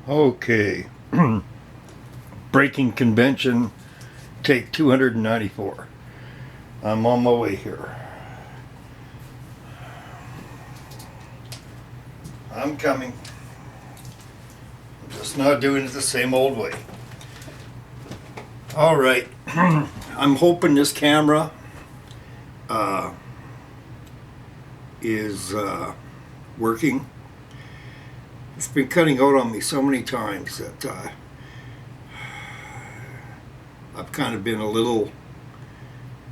Okay. Breaking convention, take 294. I'm on my way here. I'm coming. I'm just not doing it the same old way. All right. I'm hoping this camera is working. It's been cutting out on me so many times that I've kind of been a little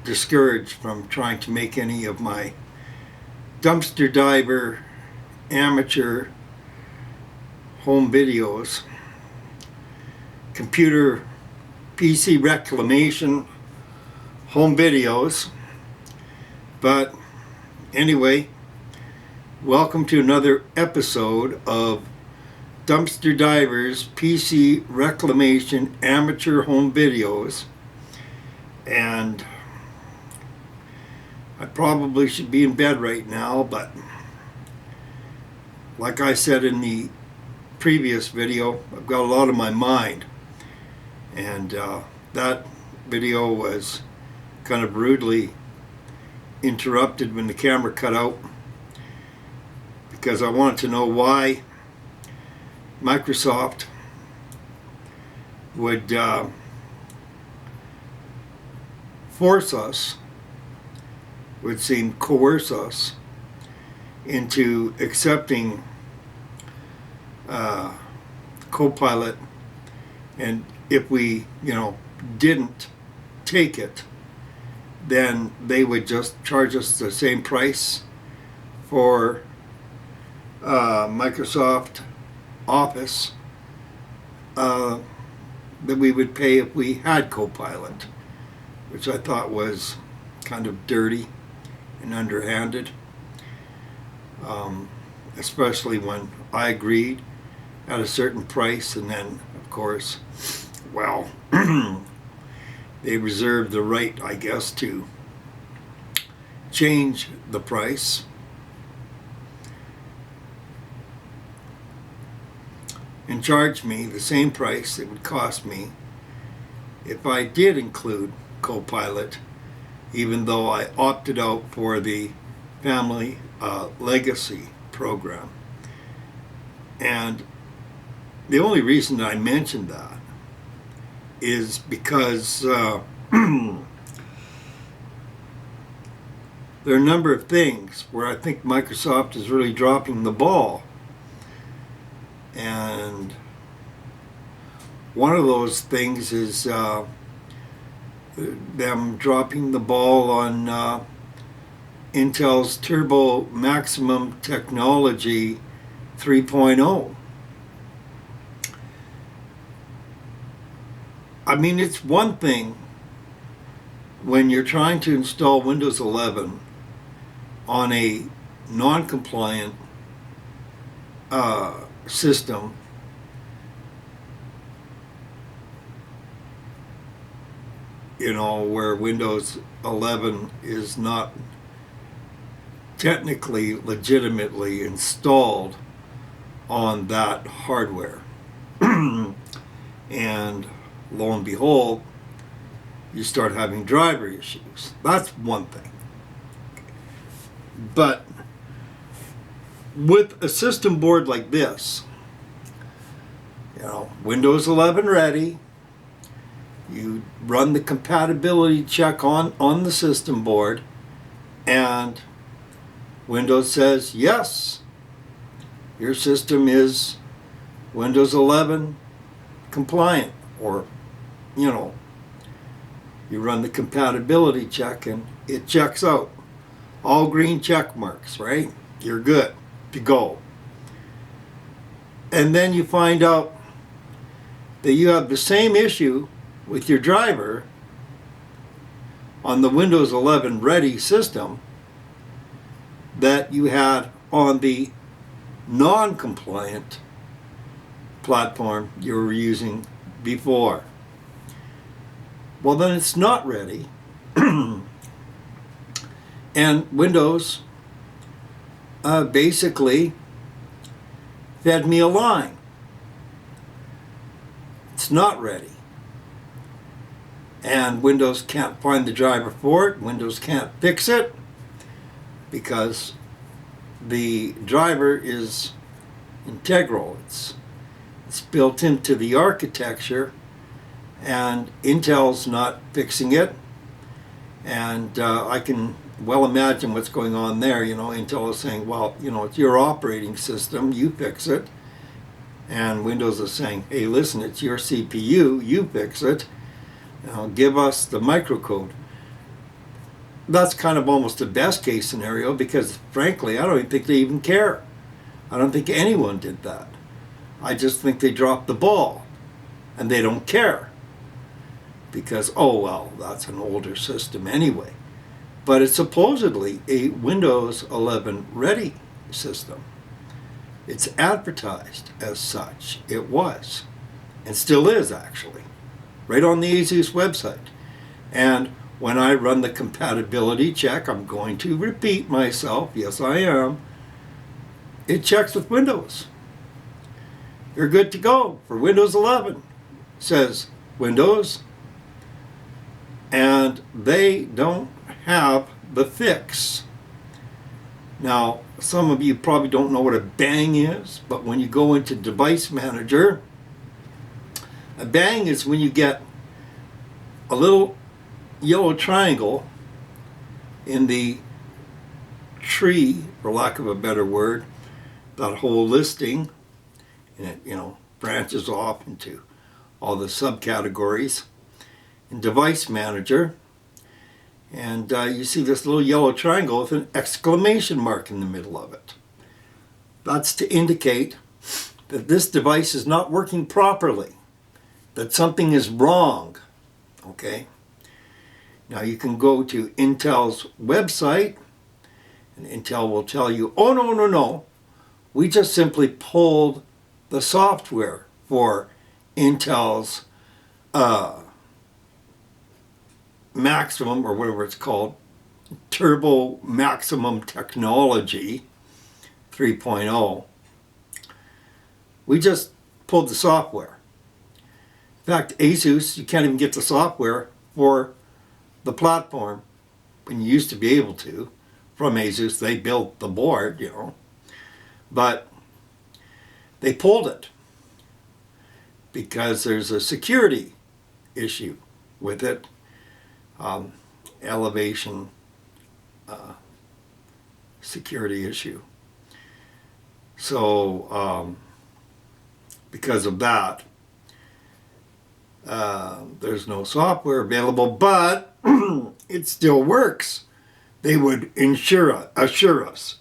discouraged from trying to make any of my dumpster diver amateur home videos, computer PC reclamation home videos. But anyway, welcome to another episode of Dumpster Divers PC Reclamation Amateur Home Videos. And I probably should be in bed right now, but like I said in the previous video, I've got a lot on my mind. And that video was kind of rudely interrupted when the camera cut out, because I wanted to know why Microsoft would force us, would seem coerce us into accepting Copilot, and if we, didn't take it, then they would just charge us the same price for Microsoft Office that we would pay if we had Copilot, which I thought was kind of dirty and underhanded, especially when I agreed at a certain price, and then of course, well, they reserved the right, I guess, to change the price and charge me the same price it would cost me if I did include Copilot, even though I opted out for the Family Legacy program. And the only reason I mentioned that is because there are a number of things where I think Microsoft is really dropping the ball. And one of those things is them dropping the ball on Intel's Turbo Maximum Technology 3.0. I mean, it's one thing when you're trying to install Windows 11 on a non-compliant system, where Windows 11 is not technically legitimately installed on that hardware. And lo and behold, you start having driver issues. That's one thing. But with a system board like this, Windows 11 ready, you run the compatibility check on the system board, and Windows says, yes, your system is Windows 11 compliant, or, you run the compatibility check and it checks out. All green check marks, right? You're good to go. And then you find out that you have the same issue with your driver on the Windows 11 ready system that you had on the non-compliant platform you were using before. Well, then it's not ready. And Windows basically fed me a line It's not ready. And Windows can't find the driver for it. Windows can't fix it because the driver is integral. It's built into the architecture, and Intel's not fixing it. And I can well imagine what's going on there. You know, Intel is saying, well, you know, it's your operating system, you fix it. And Windows is saying, hey, listen, it's your CPU, you fix it. Now give us the microcode. That's kind of almost the best case scenario because, frankly, I don't even think they even care. I don't think anyone did that. I just think they dropped the ball and they don't care because, oh, well, that's an older system anyway. But it's supposedly a Windows 11 ready system. It's advertised as such. It was, and still is actually, right on the ASUS website. And when I run the compatibility check, I'm going to repeat myself, yes I am, it checks with Windows. You're good to go for Windows 11, says Windows. And they don't have the fix. Now, some of you probably don't know what a bang is, but when you go into Device Manager, a bang is when you get a little yellow triangle in the tree, for lack of a better word, that whole listing, and it, you know, branches off into all the subcategories in Device Manager. And you see this little yellow triangle with an exclamation mark in the middle of it. That's to indicate that this device is not working properly, that something is wrong. Okay? Now you can go to Intel's website, and Intel will tell you, oh, no. We just simply pulled the software for Intel's maximum, or whatever it's called, Turbo Maximum Technology 3.0. We just pulled the software. In fact, ASUS, you can't even get the software for the platform when you used to be able to. From ASUS, they built the board, you know, but they pulled it because there's a security issue with it. Elevation security issue. So because of that, there's no software available, but it still works. They would assure us.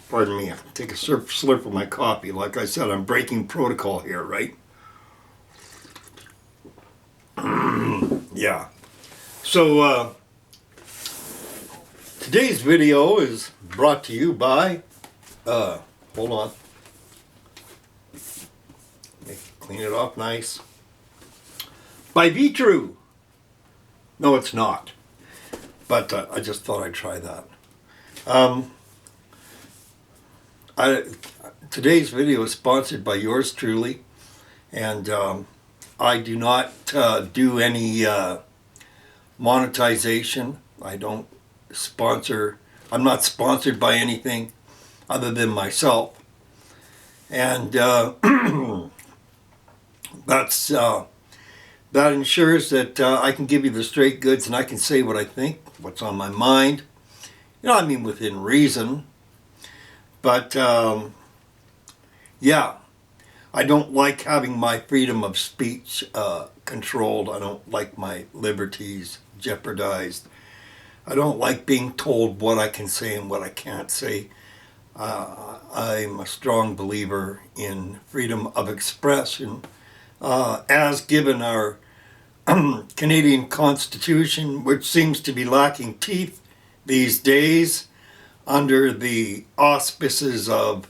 Pardon me, take a slurp of my coffee. Like I said, I'm breaking protocol here, right? Yeah. So today's video is brought to you by, hold on. Clean it off nice. By Vetroo. No, it's not. But I just thought I'd try that. Today's video is sponsored by yours truly. And I do not do any monetization. I don't sponsor. I'm not sponsored by anything other than myself. And that's that ensures that I can give you the straight goods and I can say what I think, what's on my mind. You know, I mean within reason. But yeah, I don't like having my freedom of speech controlled. I don't like my liberties jeopardized. I don't like being told what I can say and what I can't say. I'm a strong believer in freedom of expression as given our Canadian Constitution, which seems to be lacking teeth these days under the auspices of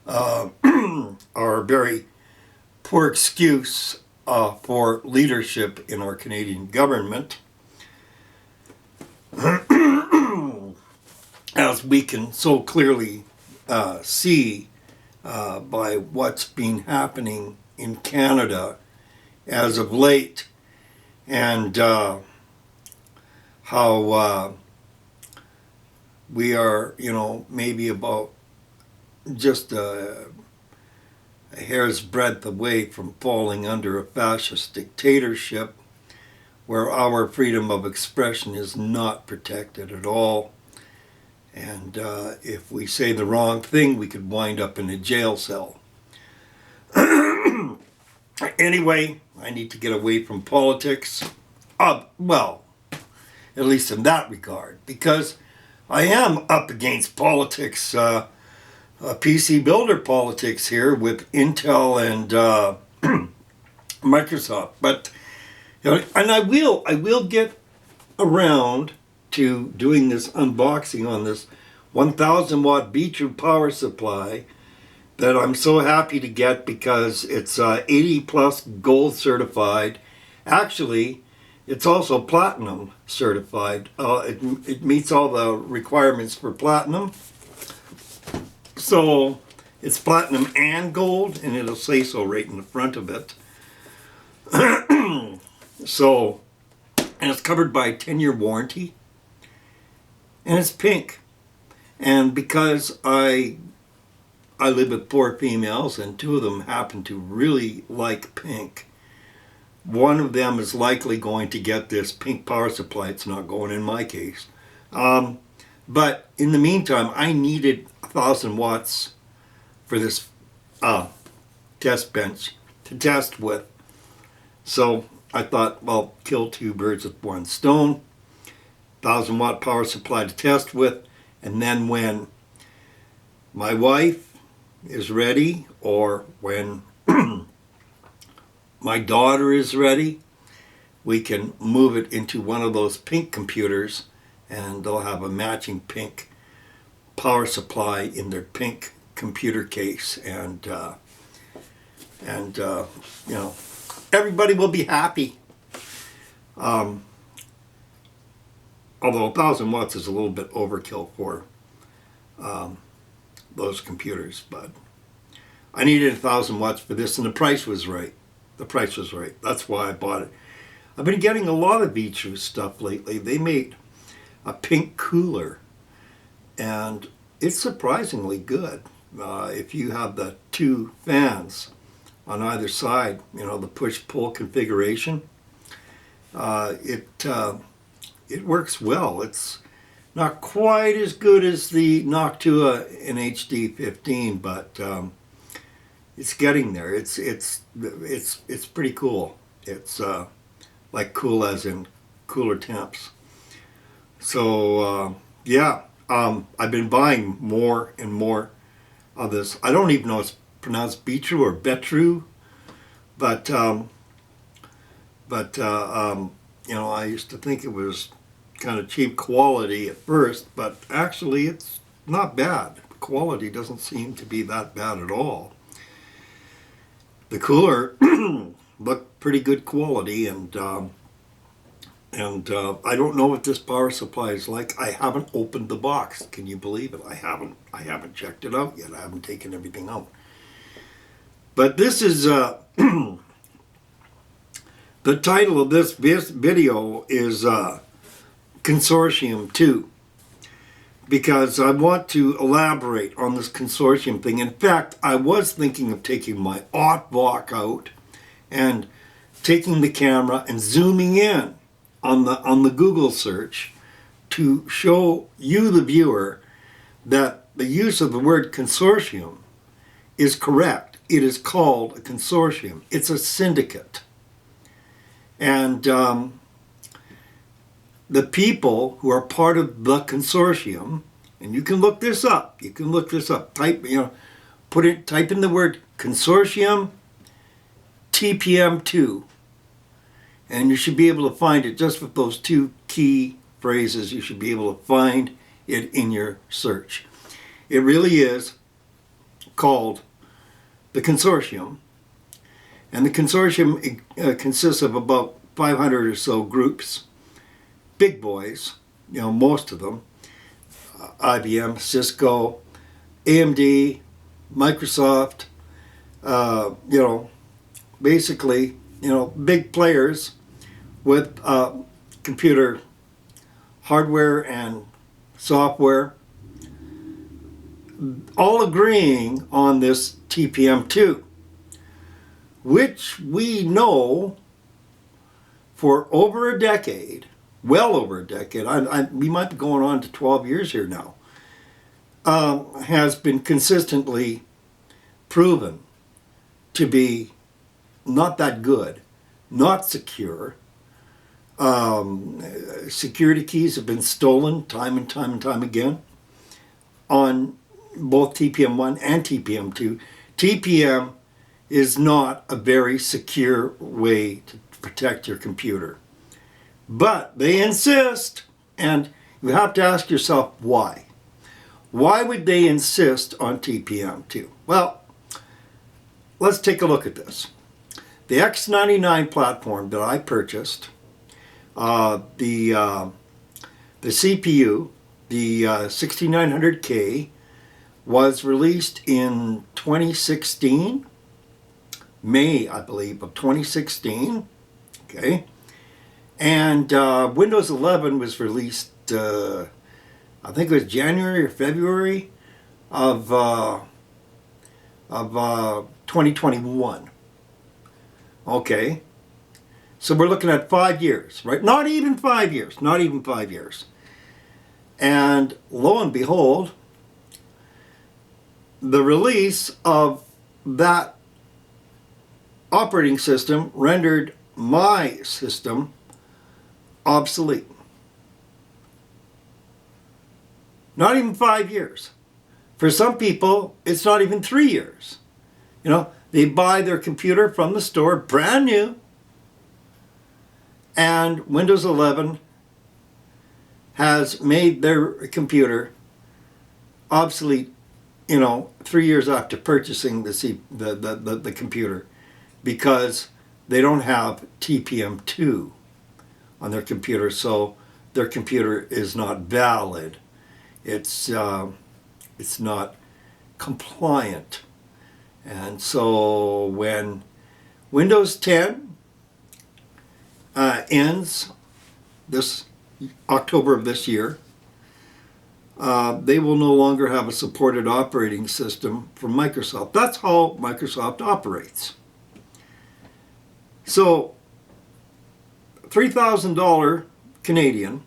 our very poor excuse for leadership in our Canadian government. As we can so clearly see by what's been happening in Canada as of late, and how we are, maybe about just a hair's breadth away from falling under a fascist dictatorship where our freedom of expression is not protected at all. And if we say the wrong thing, we could wind up in a jail cell. Anyway, I need to get away from politics. Well, at least in that regard, because I am up against politics, PC builder politics here with Intel and Microsoft. But and I will get around to doing this unboxing on this 1,000 watt Vetroo power supply that I'm so happy to get because it's 80 plus gold certified. Actually, it's also platinum certified. It meets all the requirements for platinum. So it's platinum and gold, and it'll say so right in the front of it. So, and it's covered by a 10-year warranty, and it's pink. And because I live with 4 females, and 2 of them happen to really like pink, one of them is likely going to get this pink power supply. It's not going in my case. But in the meantime, I needed 1,000 watts for this test bench to test with. So I thought, well, kill 2 birds with 1 stone. 1,000 watt power supply to test with, and then when my wife is ready, or when my daughter is ready, we can move it into one of those pink computers, and they'll have a matching pink power supply in their pink computer case, and everybody will be happy. Although 1,000 watts is a little bit overkill for those computers, but I needed 1,000 watts for this, and the price was right. The price was right. That's why I bought it. I've been getting a lot of Vetroo stuff lately. They made a pink cooler, and it's surprisingly good. If you have the 2 fans on either side, the push-pull configuration, it works well. It's not quite as good as the Noctua in HD15, but it's getting there. It's pretty cool. It's like cool as in cooler temps. So yeah, I've been buying more and more of this. I don't even know if it's pronounced Vetroo or Vetroo, but I used to think it was kind of cheap quality at first, but actually it's not bad. The quality doesn't seem to be that bad at all. The cooler looked pretty good quality, and I don't know what this power supply is like. I haven't opened the box. Can you believe it? I haven't checked it out yet. I haven't taken everything out. But this is the title of this video is Consortium Ii, because I want to elaborate on this consortium thing. In fact, I was thinking of taking my Otvoc out and taking the camera and zooming in on the Google search to show you, the viewer, that the use of the word consortium is correct. It is called a consortium. It's a syndicate. And the people who are part of the consortium, and you can look this up. You can look this up. Type in the word Consortium TPM2, and you should be able to find it just with those 2 key phrases. You should be able to find it in your search. It really is called the consortium, and the consortium consists of about 500 or so groups. Big boys, most of them, IBM, Cisco, AMD, Microsoft, basically, big players with computer hardware and software, all agreeing on this TPM2, which we know for over a decade, well over a decade, we might be going on to 12 years here now, has been consistently proven to be not that good, not secure. Security keys have been stolen time and time and time again on both TPM1 and TPM2. TPM is not a very secure way to protect your computer. But they insist, and you have to ask yourself why. Why would they insist on TPM2? Well, let's take a look at this. The X99 platform that I purchased, the CPU, the 6900K, was released in 2016, May, I believe, of 2016. Okay, and Windows 11 was released, I think it was January or February of 2021. Okay, so we're looking at 5 years, right? Not even 5 years, not even 5 years. And lo and behold, the release of that operating system rendered my system obsolete. Not even 5 years. For some people, it's not even 3 years. They buy their computer from the store, brand new, and Windows 11 has made their computer obsolete, 3 years after purchasing the computer, because they don't have TPM2 on their computer, so their computer is not valid. It's not compliant. And so when Windows 10 ends this October of this year, they will no longer have a supported operating system from Microsoft. That's how Microsoft operates. So $3,000 Canadian,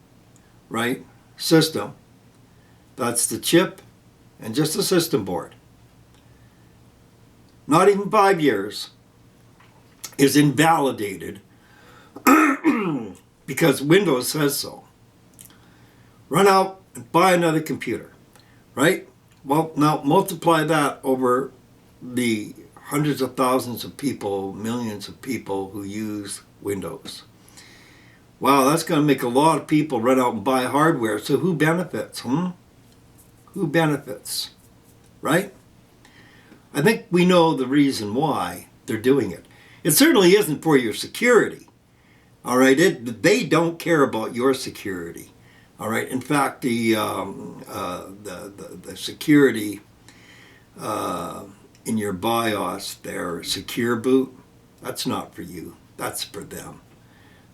right, system, that's the chip and just the system board. Not even 5 years, is invalidated because Windows says so. Run out and buy another computer, right? Well, now multiply that over the hundreds of thousands of people, millions of people who use Windows. Wow, that's going to make a lot of people run out and buy hardware. So who benefits? Who benefits, right? I think we know the reason why they're doing it. It certainly isn't for your security. All right, they don't care about your security. All right. In fact, the security in your BIOS, their secure boot, that's not for you. That's for them.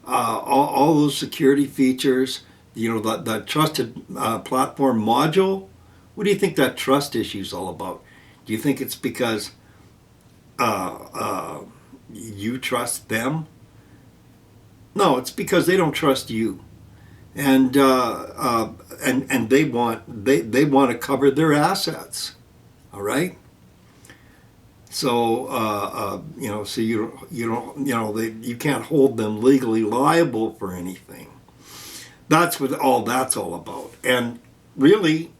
All those security features, that trusted platform module. What do you think that trust issue is all about? Do you think it's because you trust them? No, it's because they don't trust you, and they want to cover their assets. All right. So so you can't hold them legally liable for anything. That's what that's all about. And really,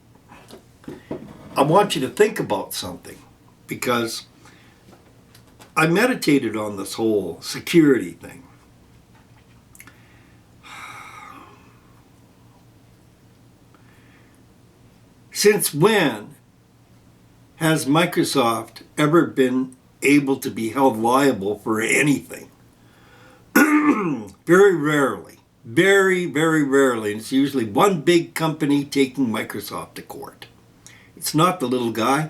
I want you to think about something, because I meditated on this whole security thing. Since when has Microsoft ever been able to be held liable for anything? Very rarely. Very, very rarely. And it's usually one big company taking Microsoft to court. It's not the little guy,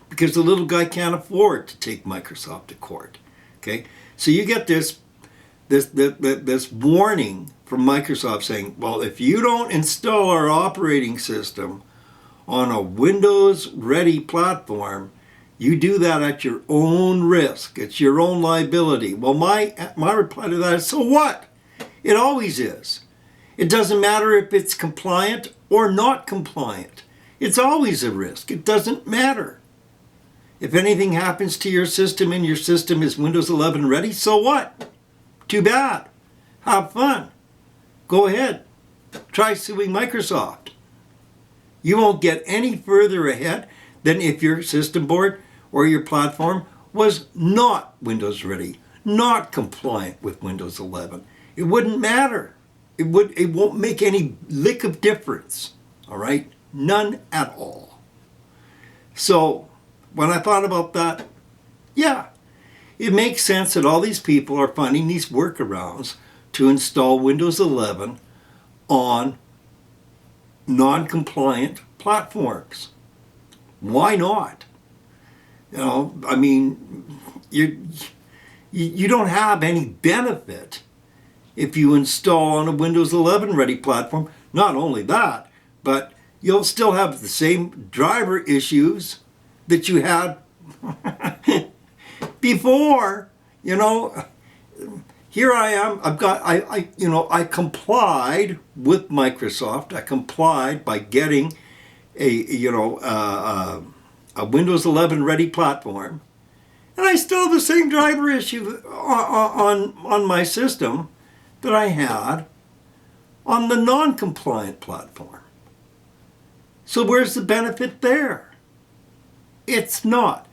because the little guy can't afford to take Microsoft to court. Okay, so you get this warning from Microsoft saying, well, if you don't install our operating system on a Windows-ready platform, you do that at your own risk. It's your own liability. Well, my reply to that is, so what? It always is. It doesn't matter if it's compliant or not compliant. It's always a risk. It doesn't matter. If anything happens to your system and your system is Windows 11 ready, so what? Too bad. Have fun. Go ahead. Try suing Microsoft. You won't get any further ahead than if your system board or your platform was not Windows ready, not compliant with Windows 11. It wouldn't matter. It won't make any lick of difference. All right? None at all. So when I thought about that, yeah, it makes sense that all these people are finding these workarounds to install Windows 11 on non-compliant platforms. Why not? You know, I mean, you don't have any benefit if you install on a Windows 11 ready platform. Not only that, but you'll still have the same driver issues that you had before. You know, here I am. I complied with Microsoft. I complied by getting a Windows 11 ready platform, and I still have the same driver issue on my system that I had on the non-compliant platform. So where's the benefit there? It's not.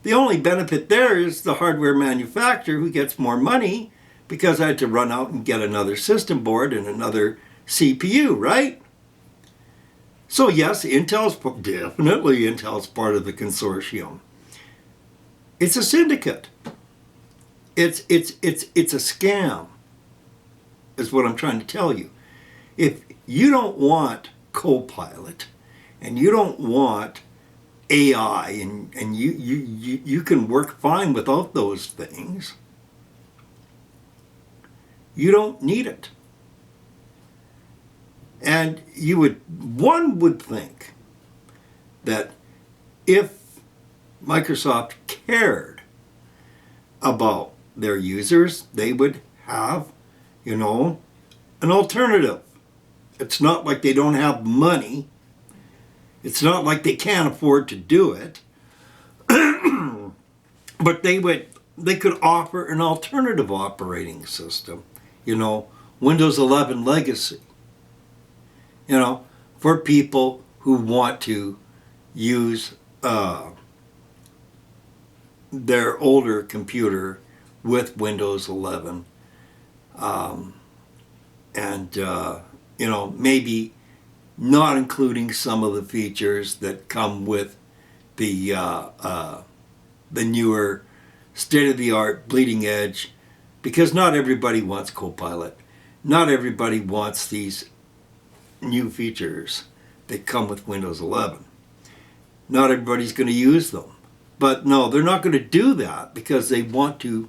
The only benefit there is the hardware manufacturer who gets more money because I had to run out and get another system board and another CPU, right? So yes, Intel's part of the consortium. It's a syndicate. It's a scam, is what I'm trying to tell you. If you don't want Copilot and you don't want AI and you can work fine without those things, you don't need it. And one would think that if Microsoft cared about their users, they would have, an alternative. It's not like they don't have money. It's not like they can't afford to do it. But they could offer an alternative operating system, Windows 11 Legacy. For people who want to use their older computer with Windows 11, maybe not including some of the features that come with the newer, state-of-the-art, bleeding edge, because not everybody wants Copilot. Not everybody wants these new features that come with Windows 11. Not everybody's going to use them. But no, they're not going to do that because they want to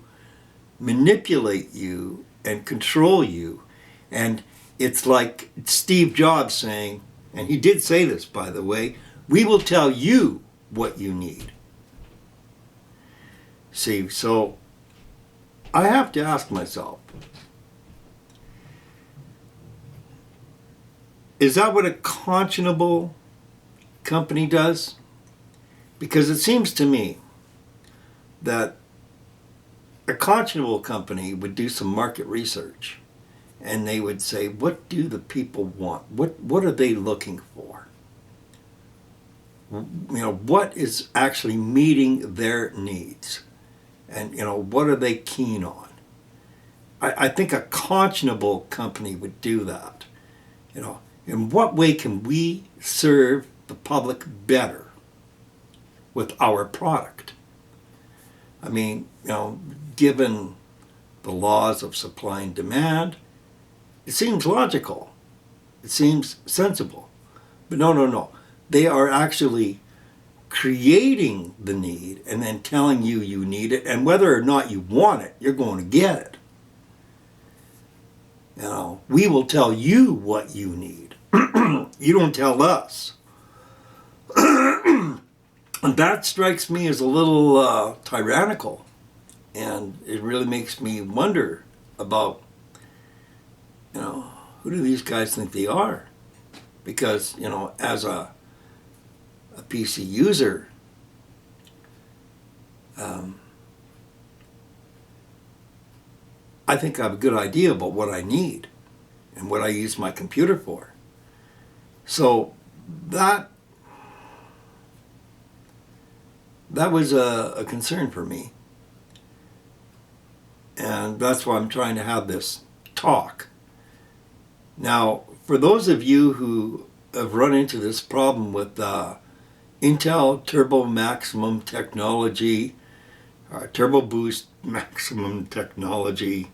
manipulate you and control you. And it's like Steve Jobs saying, and he did say this, by the way, we will tell you what you need. See, so I have to ask myself, is that what a conscionable company does? Because it seems to me that a conscionable company would do some market research and they would say, what do the people want? What are they looking for? What is actually meeting their needs? And, what are they keen on? I think a conscionable company would do that. In what way can we serve the public better with our product? I mean, given the laws of supply and demand, it seems logical. It seems sensible. But no. They are actually creating the need and then telling you you need it, and whether or not you want it, you're going to get it. You know, we will tell you what you need. You don't tell us. And that strikes me as a little tyrannical, and it really makes me wonder about, you know, who do these guys think they are? Because, you know, as a PC user, I think I have a good idea about what I need and what I use my computer for. So that was a concern for me. And that's why I'm trying to have this talk. Now, for those of you who have run into this problem with Intel Turbo Maximum Technology, Turbo Boost Maximum Technology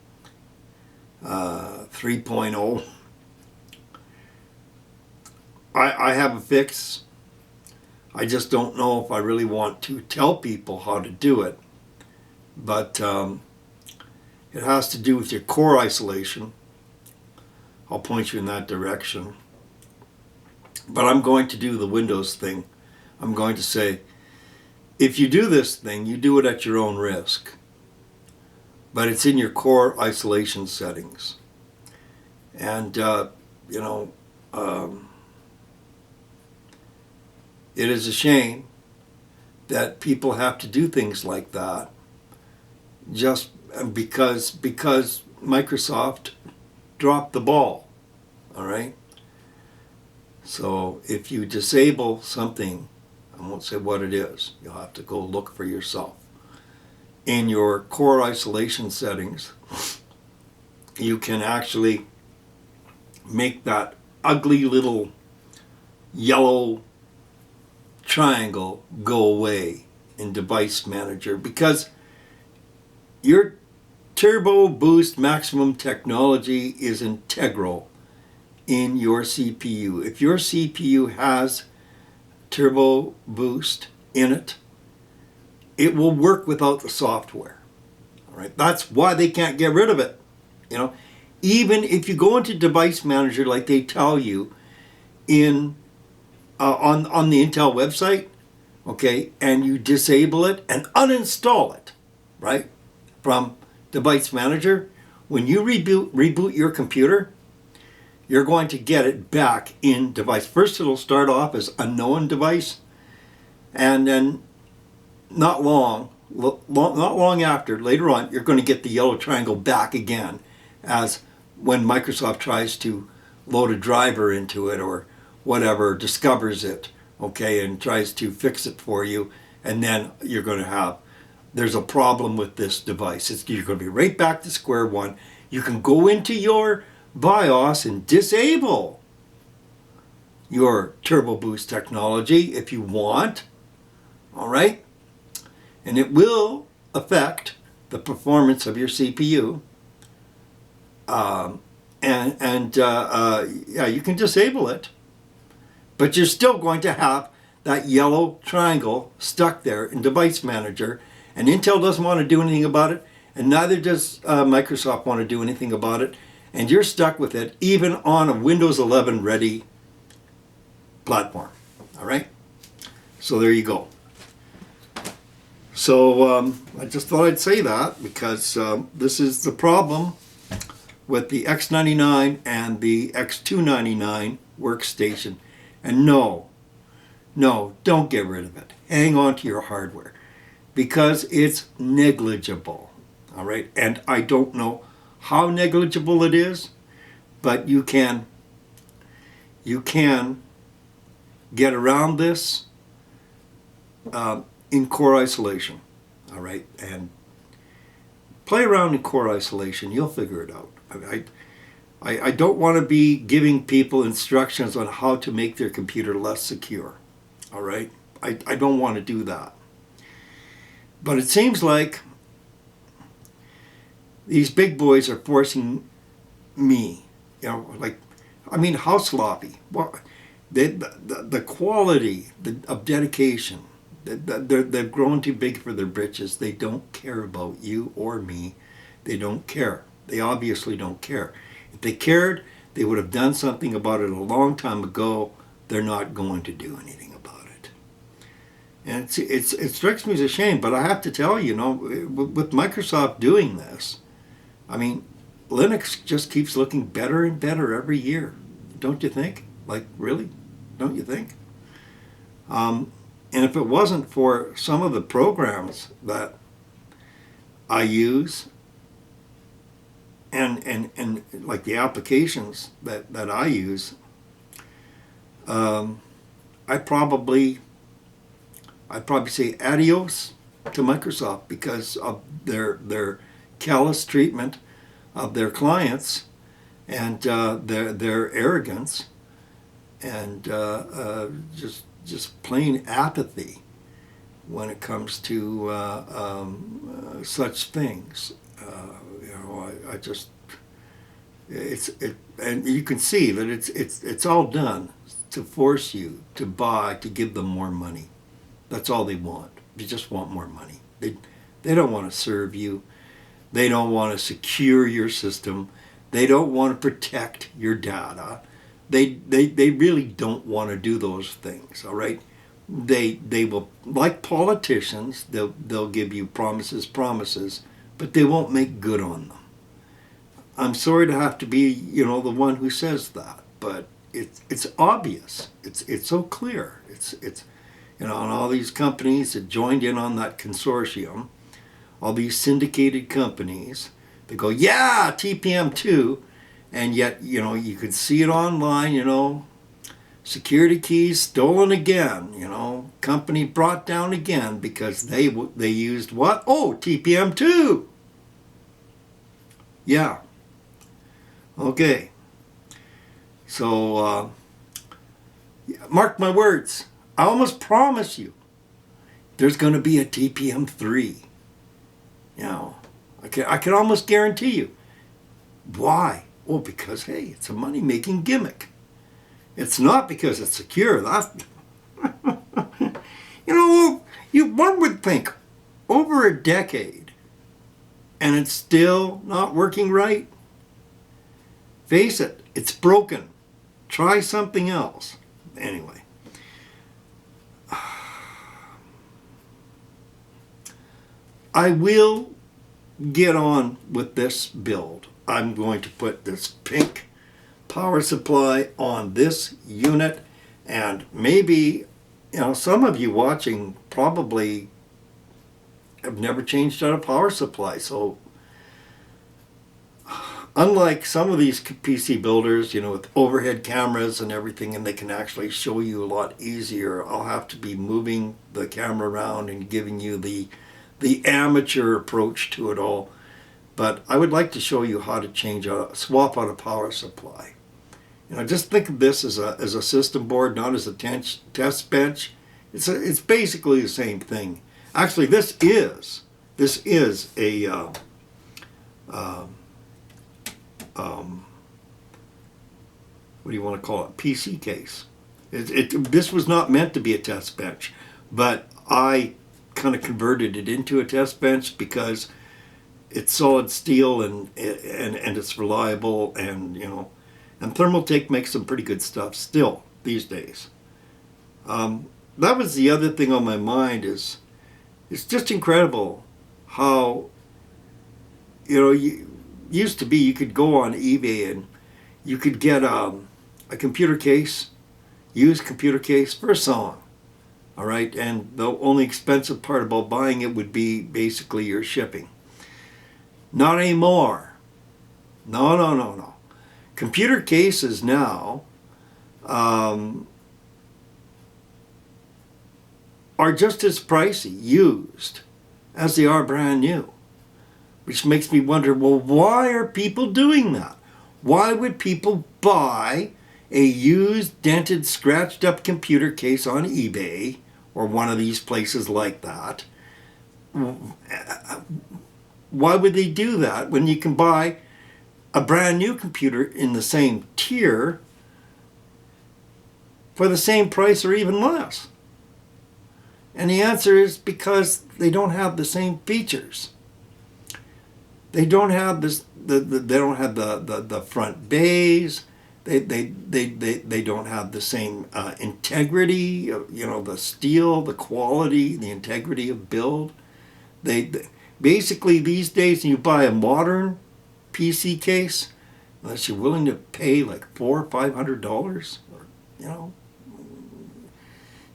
3.0, I have a fix. I just don't know if I really want to tell people how to do it. But it has to do with your core isolation. I'll point you in that direction. But I'm going to do the Windows thing. I'm going to say, if you do this thing, you do it at your own risk. But it's in your core isolation settings. And, you know, it is a shame that people have to do things like that just because Microsoft dropped the ball. All right? So if you disable something, I won't say what it is, you'll have to go look for yourself. In your core isolation settings, you can actually make that ugly little yellow triangle go away in Device Manager, because your Turbo Boost Maximum Technology is integral in your CPU. If your CPU has Turbo Boost in it, it will work without the software. All right, that's why they can't get rid of it. You know, even if you go into Device Manager like they tell you in on the Intel website, okay, and you disable it and uninstall it, right, from Device Manager, when you reboot your computer, you're going to get it back in device. First, it'll start off as unknown device, and then not long after, later on, you're going to get the yellow triangle back again, as when Microsoft tries to load a driver into it or whatever, discovers it, okay, and tries to fix it for you, and then you're going to have, there's a problem with this device. You're going to be right back to square one. You can go into your BIOS and disable your Turbo Boost technology if you want, all right? And it will affect the performance of your CPU. Yeah, you can disable it, but you're still going to have that yellow triangle stuck there in Device Manager, and Intel doesn't want to do anything about it, and neither does Microsoft want to do anything about it, and you're stuck with it even on a Windows 11 ready platform. All right? So there you go. So I just thought I'd say that because this is the problem with the X99 and the X299 workstation. And no, don't get rid of it. Hang on to your hardware because it's negligible. All right? And I don't know how negligible it is, but you can get around this in core isolation. All right? And play around in core isolation. You'll figure it out. I don't want to be giving people instructions on how to make their computer less secure. All right? I don't want to do that. But it seems like these big boys are forcing me, you know, like, I mean, how sloppy. Well, the quality of dedication They've grown too big for their britches. They don't care about you or me. They don't care. They obviously don't care. If they cared, they would have done something about it a long time ago. They're not going to do anything about it. And it strikes me as a shame, but I have to tell you, with Microsoft doing this, I mean, Linux just keeps looking better and better every year. Don't you think? Like, really? Don't you think? And if it wasn't for some of the programs that I use and like the applications that I use, I'd probably say adios to Microsoft because of their callous treatment of their clients and their arrogance and just plain apathy when it comes to such things. I just and you can see that it's all done to force you to buy, to give them more money. That's all they want. They just want more money. They don't want to serve you. They don't want to secure your system. They don't want to protect your data. They really don't want to do those things, all right? They will, like politicians, they'll give you promises, but they won't make good on them. I'm sorry to have to be, the one who says that, but it's obvious. It's so clear. It's and all these companies that joined in on that consortium, all these syndicated companies, they go, yeah, TPM2, and yet, you could see it online, security keys stolen again, company brought down again because they used what? Oh, TPM2. Yeah. Okay. So, mark my words. I almost promise you there's going to be a TPM3. I can almost guarantee you. Why? Oh, because, hey, it's a money-making gimmick. It's not because it's secure. One would think over a decade and it's still not working right. Face it, it's broken. Try something else. Anyway. I will get on with this build. I'm going to put this pink power supply on this unit, and maybe some of you watching probably have never changed out a power supply. So unlike some of these PC builders, with overhead cameras and everything, and they can actually show you a lot easier, I'll have to be moving the camera around and giving you the amateur approach to it all. But I would like to show you how to swap out a power supply. Just think of this as a system board, not as a test bench. It's basically the same thing. Actually, this is a what do you want to call it? PC case. This was not meant to be a test bench, but I kind of converted it into a test bench because it's solid steel and it's reliable, and Thermaltake makes some pretty good stuff still these days. That was the other thing on my mind is it's just incredible how used to be you could go on eBay and you could get a computer case, used computer case for a song. All right, and the only expensive part about buying it would be basically your shipping. Not anymore. No. Computer cases now are just as pricey used as they are brand new, which makes me wonder, well, why are people doing that? Why would people buy a used, dented, scratched up computer case on eBay or one of these places like that? Why would they do that when you can buy a brand new computer in the same tier for the same price or even less? And the answer is because they don't have the same features. They don't have this. They don't have the front bays. They don't have the same integrity. The steel, the quality, the integrity of build. They basically these days, you buy a modern PC case, unless you're willing to pay like $400 or $500, you know,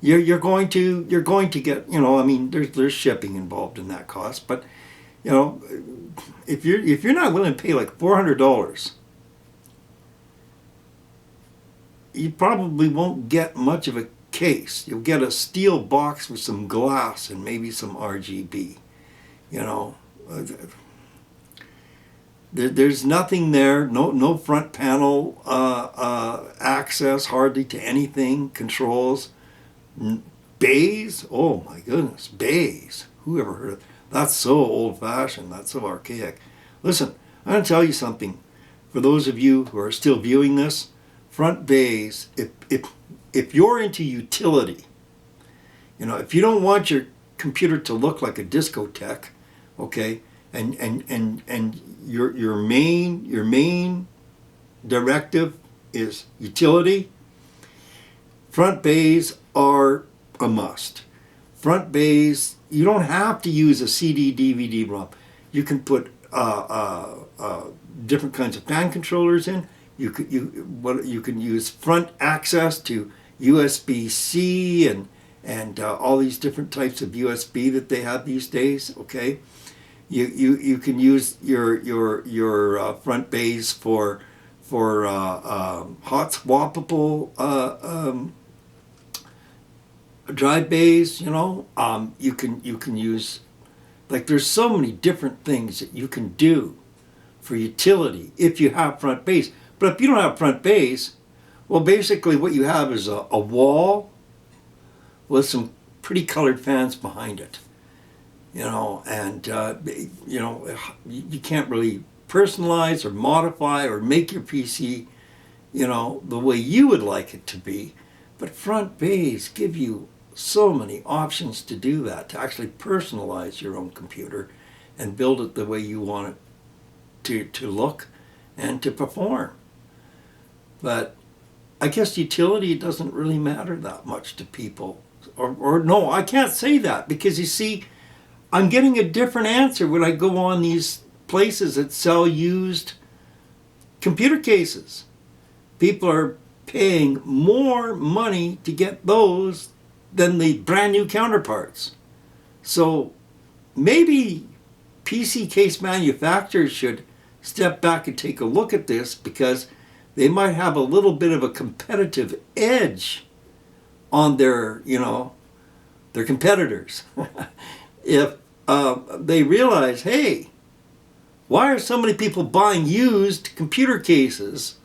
you're going to get, I mean, there's shipping involved in that cost, but if you're not willing to pay like $400, you probably won't get much of a case. You'll get a steel box with some glass and maybe some RGB. There's nothing there. No front panel access hardly to anything. Controls. Bays. Oh my goodness, bays. Who ever heard of that? That's so old-fashioned. That's so archaic. Listen, I'm going to tell you something. For those of you who are still viewing this, front bays, if you're into utility, if you don't want your computer to look like a discotheque, okay, and your main directive is utility, front bays are a must. Front bays, you don't have to use a CD, DVD, ROM. You can put different kinds of fan controllers in. You can use front access to USB-C and all these different types of USB that they have these days. Okay, you can use your front bays for hot swappable drive bays. You can use, like, there's so many different things that you can do for utility if you have front bays. But if you don't have front bays, well, basically what you have is a wall with some pretty colored fans behind it. And you can't really personalize or modify or make your PC, the way you would like it to be. But front bays give you so many options to do that, to actually personalize your own computer and build it the way you want it to look and to perform. But I guess utility doesn't really matter that much to people. Or no, I can't say that, because you see, I'm getting a different answer when I go on these places that sell used computer cases. People are paying more money to get those than the brand new counterparts. So maybe PC case manufacturers should step back and take a look at this, because they might have a little bit of a competitive edge on their competitors. If they realize, hey, why are so many people buying used computer cases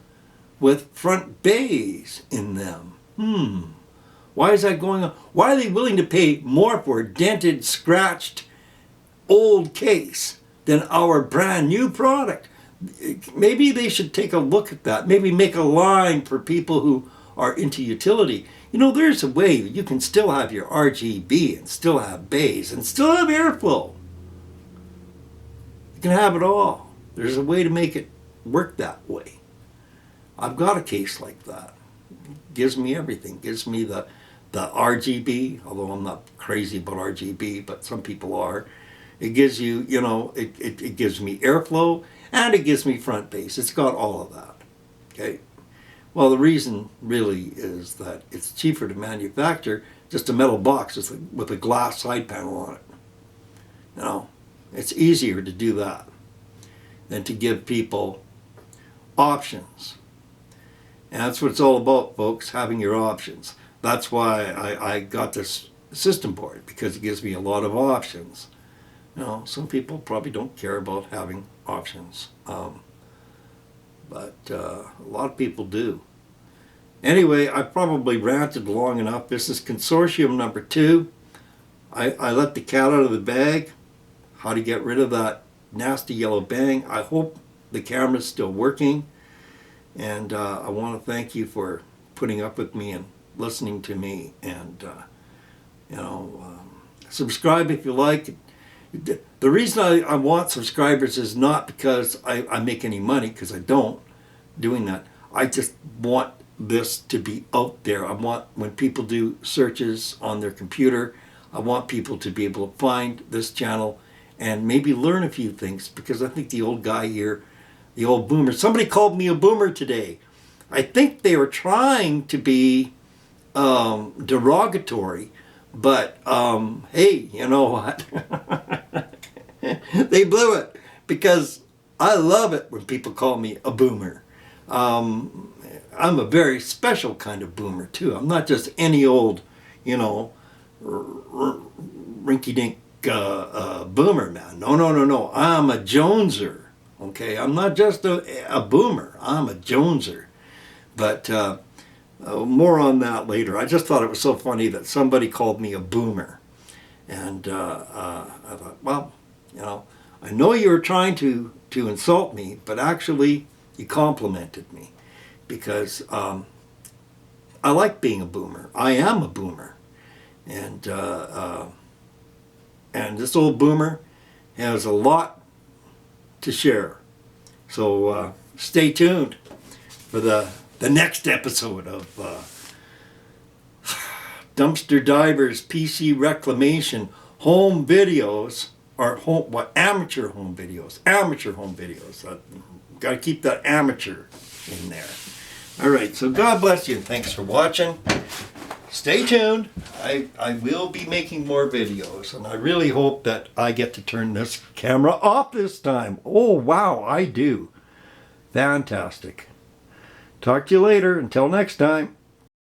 with front bays in them? Why is that going on? Why are they willing to pay more for a dented, scratched, old case than our brand new product? Maybe they should take a look at that. Maybe make a line for people who are into utility. There's a way you can still have your RGB and still have bays and still have airflow. You can have it all. There's a way to make it work that way. I've got a case like that. It gives me everything. It gives me the RGB, although I'm not crazy about RGB, but some people are. It gives you, it gives me airflow, and it gives me front base. It's got all of that. Okay. Well, the reason really is that it's cheaper to manufacture just a metal box with a glass side panel on it. It's easier to do that than to give people options. And that's what it's all about, folks, having your options. That's why I got this system board, because it gives me a lot of options. Some people probably don't care about having options, but a lot of people do. Anyway, I probably ranted long enough. This is Consortium number 2. I let the cat out of the bag, how to get rid of that nasty yellow bang. I hope the camera's still working, and I want to thank you for putting up with me and listening to me, and Subscribe if you like. The reason I want subscribers is not because I make any money, because I don't doing that. I just want this to be out there. I want, when people do searches on their computer, I want people to be able to find this channel and maybe learn a few things, because I think the old guy here, the old boomer, somebody called me a boomer today. I think they were trying to be derogatory, but hey, you know what? They blew it, because I love it when people call me a boomer. I'm a very special kind of boomer too. I'm not just any old, you know, rinky-dink boomer, man. No. I'm a Joneser. Okay, I'm not just a boomer. I'm a Joneser. But more on that later. I just thought it was so funny that somebody called me a boomer, and I thought, well, you know, I know you were trying to insult me, but actually you complimented me, because I like being a boomer. I am a boomer, and this old boomer has a lot to share. So stay tuned for the next episode of Dumpster Divers PC Reclamation home videos, or amateur home videos. Got to keep that amateur in there. All right, so God bless you, and thanks for watching. Stay tuned. I will be making more videos, and I really hope that I get to turn this camera off this time. Oh, wow, I do. Fantastic. Talk to you later. Until next time.